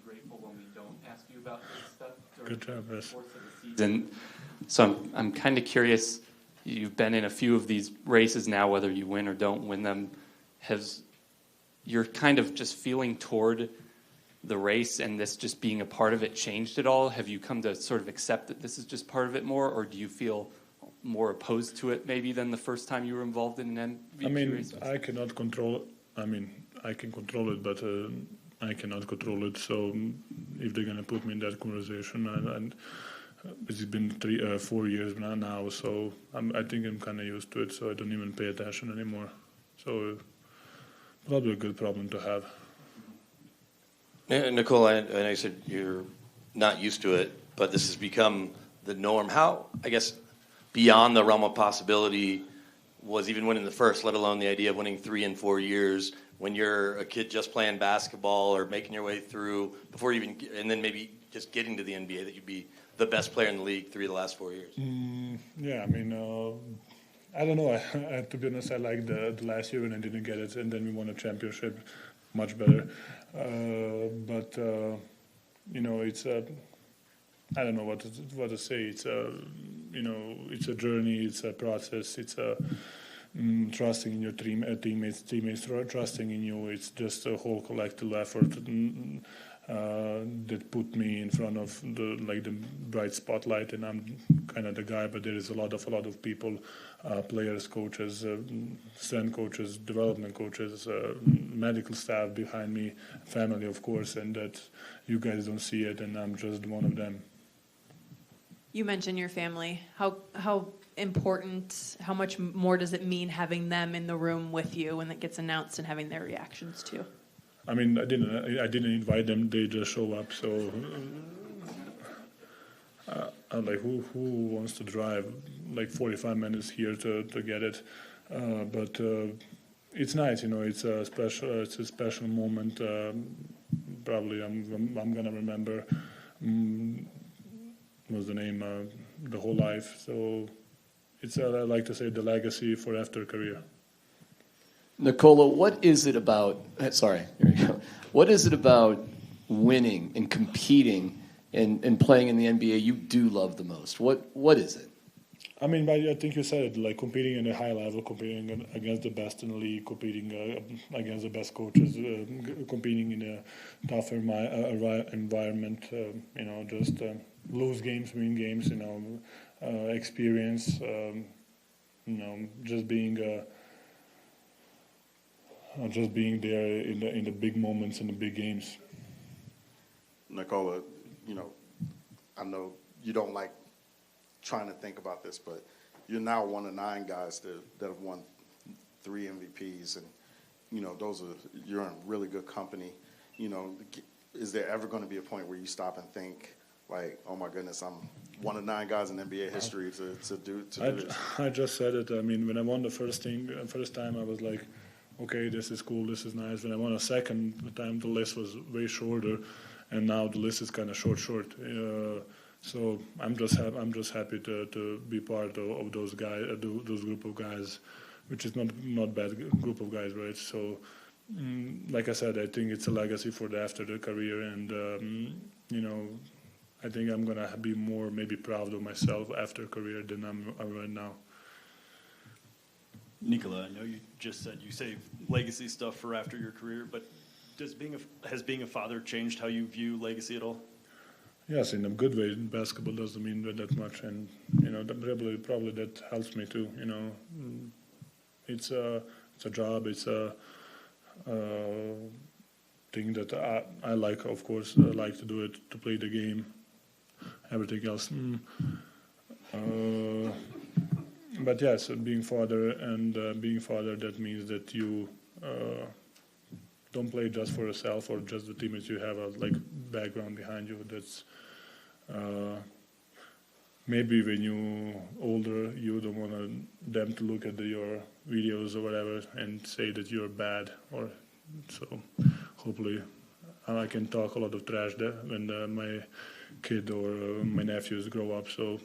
be grateful when we don't ask you about this stuff during Good job, the yes. course of the season. So I'm kind of curious. You've been in a few of these races now, whether you win or don't win them. Has your kind of just feeling toward the race and this just being a part of it changed at all? Have you come to sort of accept that this is just part of it more, or do you feel more opposed to it maybe than the first time you were involved in an MVP race? I cannot control. I can control it, but I cannot control it. So if they're gonna put me in that conversation, and it's been 4 years now, so I think I'm kind of used to it. So I don't even pay attention anymore. So probably a good problem to have. Nikola, I know you said you're not used to it, but this has become the norm. How, I guess, beyond the realm of possibility was even winning the first, let alone the idea of winning 3 and 4 years when you're a kid just playing basketball or making your way through before you even, and then maybe just getting to the NBA, that you'd be the best player in the league 3 of the last 4 years? Yeah, I don't know. To be honest, I like the last year when I didn't get it, and then we won a championship, much better. But it's I don't know what to say. It's it's a journey. It's a process. It's a trusting in your teammates trusting in you. It's just a whole collective effort that put me in front of the bright spotlight, and I'm kind of the guy. But there is a lot of people, players, coaches, strength coaches, development coaches, medical staff behind me, family, of course, and that you guys don't see it, and I'm just one of them. You mentioned your family. How important, how much more does it mean having them in the room with you when it gets announced and having their reactions too? I didn't invite them. They just show up. So I'm like, who wants to drive like 45 minutes here to get it? But it's nice, It's a special moment. Probably I'm gonna remember. Was the name the whole life? So it's I like to say the legacy for after career. Nikola, what is it about? Sorry, here we go. What is it about winning and competing and playing in the NBA you do love the most? What is it? I think you said it, like competing at a high level, competing against the best in the league, competing against the best coaches, competing in a tougher environment. Just lose games, win games. Experience. Just being there in the big moments, in the big games. Nikola, I know you don't like trying to think about this, but you're now one of 9 guys that have won 3 MVPs, and you're in really good company. Is there ever going to be a point where you stop and think, like, oh my goodness, I'm one of 9 guys in NBA history to do this? I just said it. When I won the first time, I was like, okay, this is cool, this is nice. When I won a second time, the list was way shorter, and now the list is kind of short. So I'm just happy to be part of those guys, those group of guys, which is not bad group of guys, right? So, like I said, I think it's a legacy for after the career, and I think I'm gonna be more maybe proud of myself after career than I'm right now. Nikola, I know you just said you save legacy stuff for after your career, but has being a father changed how you view legacy at all? Yes, in a good way. Basketball doesn't mean that much, and probably that helps me too. It's a job. It's a thing that I like. Of course, I like to do it, to play the game. Everything else. But yes, being father, that means that you don't play just for yourself or just the teammates. You have a background behind you. That's maybe when you older, you don't want them to look at your videos or whatever and say that you're bad. Or so hopefully I can talk a lot of trash there when my kid or my nephews grow up. So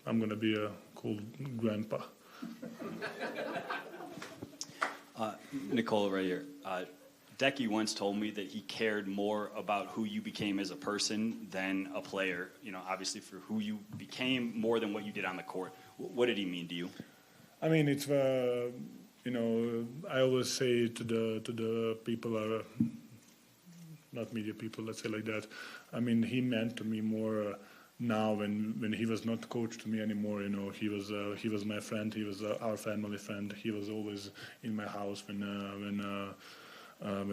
I'm gonna be a cool grandpa. Nikola, right here. Decky once told me that he cared more about who you became as a person than a player. Obviously for who you became more than what you did on the court. What did he mean to you? I mean, it's I always say to the people, not media people, let's say like that. I mean, he meant to me more now when he was not coach to me anymore. He was my friend. He was our family friend. He was always in my house when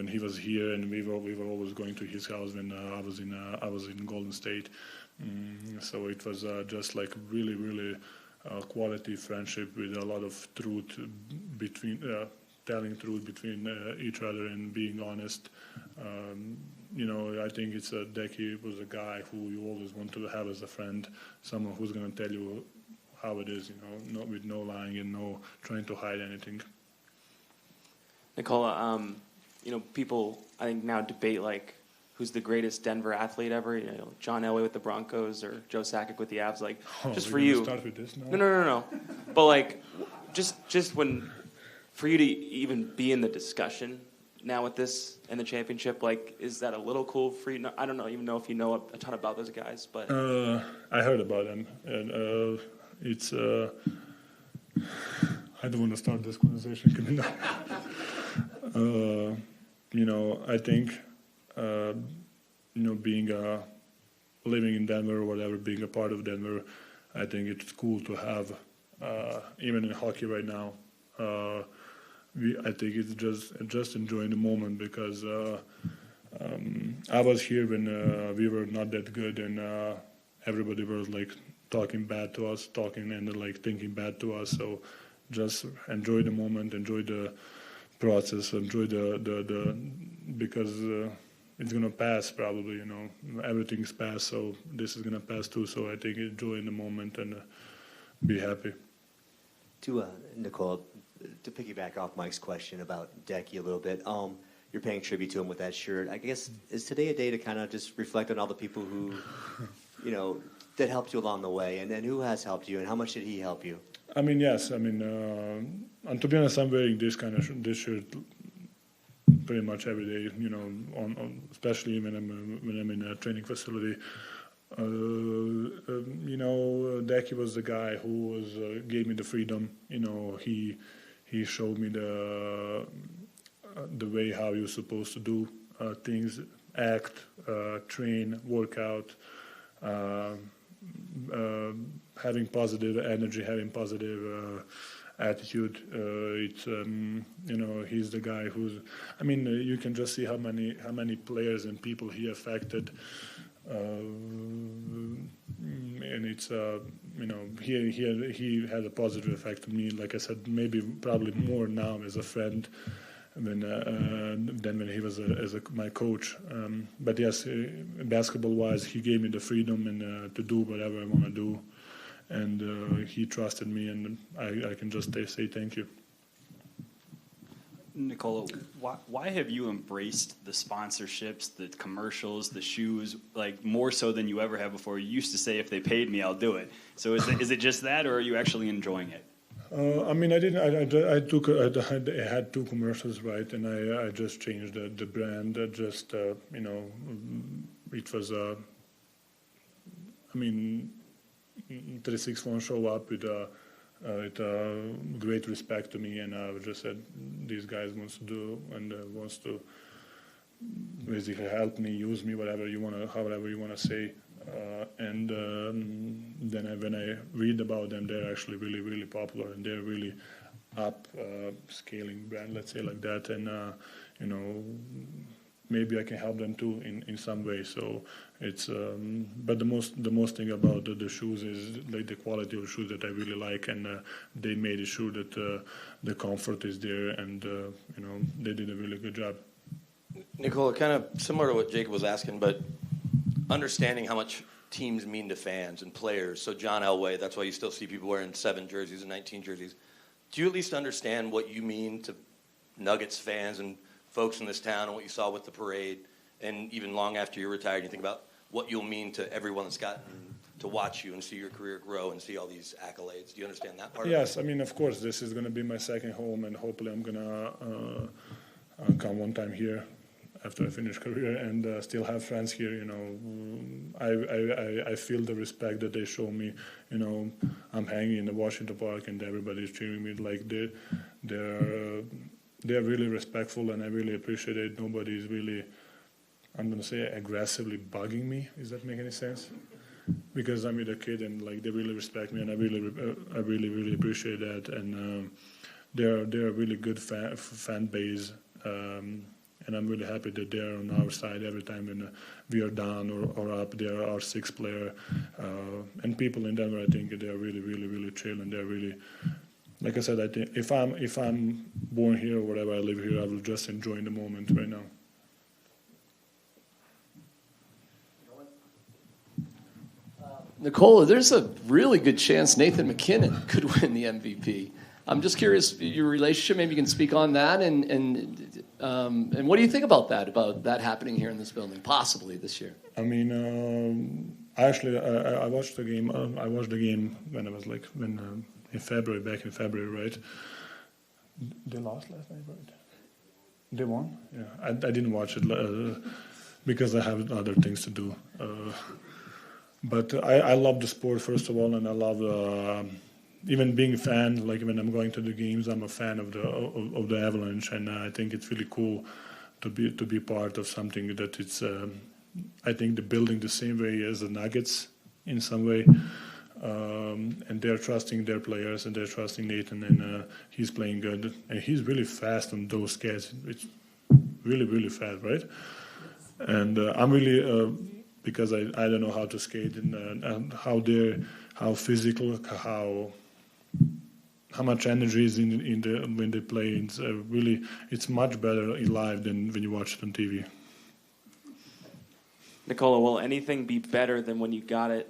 he was here, and we were always going to his house when I was in Golden State. So it was just like really quality friendship with a lot of truth between telling truth between each other and being honest. I think Decky was a guy who you always want to have as a friend, someone who's going to tell you how it is, not with no lying and no trying to hide anything. Nikola, people I think now debate like who's the greatest Denver athlete ever. John Elway with the Broncos or Joe Sakic with the Avs. Like, just for you. Start with this now? No. But like, just when for you to even be in the discussion now with this and the championship, like, is that a little cool for you? No, I don't even know if you know a ton about those guys, but I heard about them, and it's. I don't want to start this conversation. Can we not? I think, being living in Denver or whatever, being a part of Denver, I think it's cool to have, even in hockey right now. I think it's just enjoying the moment because I was here when we were not that good and everybody was like talking bad to us, talking and like thinking bad to us. So just enjoy the moment, enjoy the process, enjoy the because it's gonna pass probably. Everything's past, so this is gonna pass too. So I think enjoy in the moment and be happy. To Nikola, to piggyback off Mike's question about Decky a little bit, you're paying tribute to him with that shirt. I guess, is today a day to kind of just reflect on all the people who, that helped you along the way, and then who has helped you, and how much did he help you? I mean, yes. I mean, and to be honest, I'm wearing this shirt pretty much every day. Especially when I'm in a training facility. Decky was the guy who gave me the freedom. He showed me the way how you're supposed to do things, act, train, work out, having positive energy, having positive attitude. He's the guy who's. I mean, you can just see how many players and people he affected. And it's he had a positive effect on me. Like I said, probably more now as a friend than when he was my coach. But yes, basketball wise, he gave me the freedom and to do whatever I want to do, and he trusted me, and I can just say thank you. Nikola, why have you embraced the sponsorships, the commercials, the shoes, like more so than you ever have before? You used to say, if they paid me, I'll do it. So is it just that, or are you actually enjoying it? I mean, I didn't. I had two commercials, right, and I just changed the brand. It was 36 won't show up with great respect to me, and I just said, these guys wants to do and wants to basically help me, use me, however you want to say. And then when I read about them, they're actually really, really popular, and they're really scaling brand, let's say like that. And maybe I can help them too in some way. So it's but the most thing about the shoes is like the quality of shoes that I really like, and they made sure that the comfort is there, and they did a really good job. Nikola, kind of similar to what Jacob was asking, but understanding how much teams mean to fans and players. So John Elway, that's why you still see people wearing 7 jerseys and 19 jerseys. Do you at least understand what you mean to Nuggets fans and folks in this town, and what you saw with the parade, and even long after you're retired, you think about what you'll mean to everyone that's gotten to watch you and see your career grow and see all these accolades? Do you understand that part? Yes, I mean, of course, this is going to be my second home, and hopefully I'm going to come one time here after I finish career and still have friends here. I feel the respect that they show me. I'm hanging in the Washington Park and everybody's cheering me. Like they're really respectful, and I really appreciate it. Nobody's really, I'm gonna say, aggressively bugging me. Does that make any sense? Because I'm with a kid, and like they really respect me, and I really appreciate that. And they're a really good fan base, and I'm really happy that they're on our side every time when we are down or up. They're our sixth player, and people in Denver, I think they're really chill, and they're really. Like I said, I think if I'm born here or whatever, I live here, I will just enjoy the moment right now. Nikola, there's a really good chance Nathan McKinnon could win the MVP. I'm just curious, your relationship, maybe you can speak on that, and what do you think about that happening here in this building, possibly this year? I mean, actually, I watched the game. I watched the game when I was back in February, right? They lost last night, right? They won? Yeah, I didn't watch it because I have other things to do. But I love the sport, first of all, and I love even being a fan. Like when I'm going to the games, I'm a fan of the Avalanche, and I think it's really cool to be part of something that it's. I think they're building the same way as the Nuggets in some way, and they're trusting their players, and they're trusting Nathan, and he's playing good, and he's really fast on those skates. It's really fast, right? And I'm really. Because I don't know how to skate and how physical, how much energy is in the when they play. It's much better in live than when you watch it on TV. Nikola, will anything be better than when you got it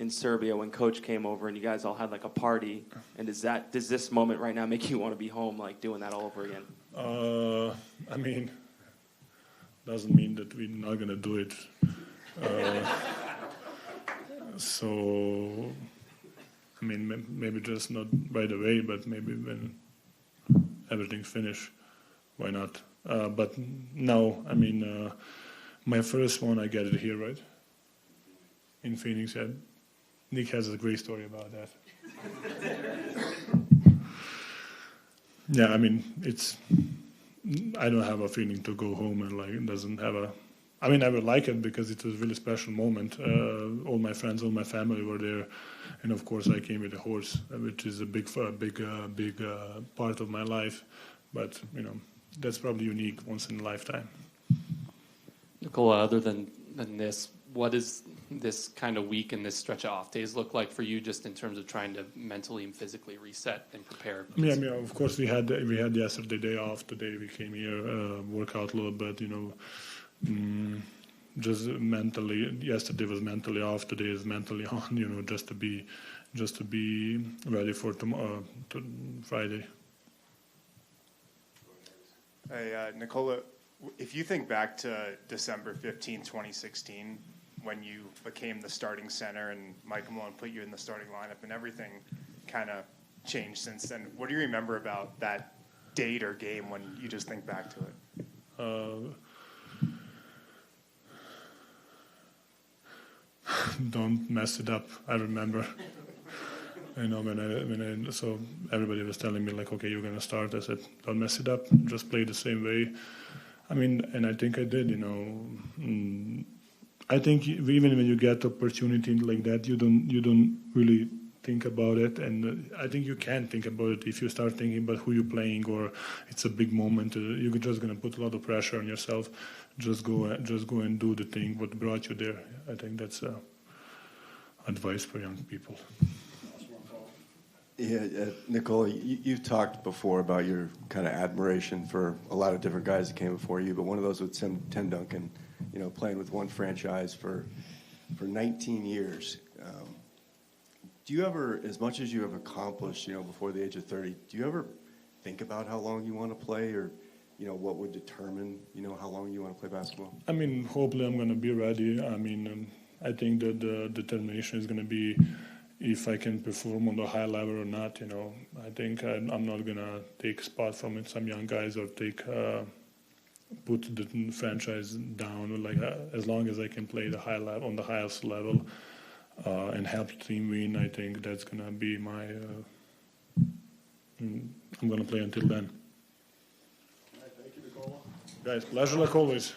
in Serbia when Coach came over and you guys all had like a party? And does this moment right now make you want to be home, like doing that all over again? I mean, doesn't mean that we're not gonna do it. So, I mean, maybe just not right away, but maybe when everything's finished, why not? But no, I mean, my first one, I get it here, right? In Phoenix, yeah. Nick has a great story about that. Yeah, I mean, I don't have a feeling to go home and like it doesn't have a. I mean, I would like it because it was a really special moment. All my friends, all my family were there, and of course, I came with a horse, which is a big part of my life. But that's probably unique, once in a lifetime. Nikola, other than this, what does this kind of week and this stretch of off days look like for you, just in terms of trying to mentally and physically reset and prepare? Yeah, I mean, of course, we had yesterday day off. Today we came here, work out a little bit, just mentally. Yesterday was mentally off. Today is mentally on. Just to be ready for tomorrow, Friday. Hey, Nikola, if you think back to December 15, 2016, when you became the starting center and Mike Malone put you in the starting lineup, and everything kind of changed since then, what do you remember about that date or game when you just think back to it? Don't mess it up. I remember. So everybody was telling me like, okay, you're gonna start. I said, don't mess it up. Just play the same way. I mean, and I think I did. I think even when you get opportunity like that, you don't really think about it, and I think you can think about it if you start thinking about who you're playing or it's a big moment. You're just gonna put a lot of pressure on yourself. Just go and do the thing what brought you there. I think that's advice for young people. Yeah, Nikola, you've talked before about your kind of admiration for a lot of different guys that came before you, but one of those was Tim Duncan, playing with one franchise for 19 years. Do you ever, as much as you have accomplished, before the age of 30, do you ever think about how long you want to play, or what would determine, how long you want to play basketball? I mean, hopefully I'm going to be ready. I mean, I think that the determination is going to be if I can perform on the high level or not. I think I'm not going to take a spot from some young guys or take put the franchise down. Like as long as I can play the high level on the highest level and help the team win, I think that's gonna be my. I'm gonna play until then. Thank you, Nikola. Guys, pleasure like always.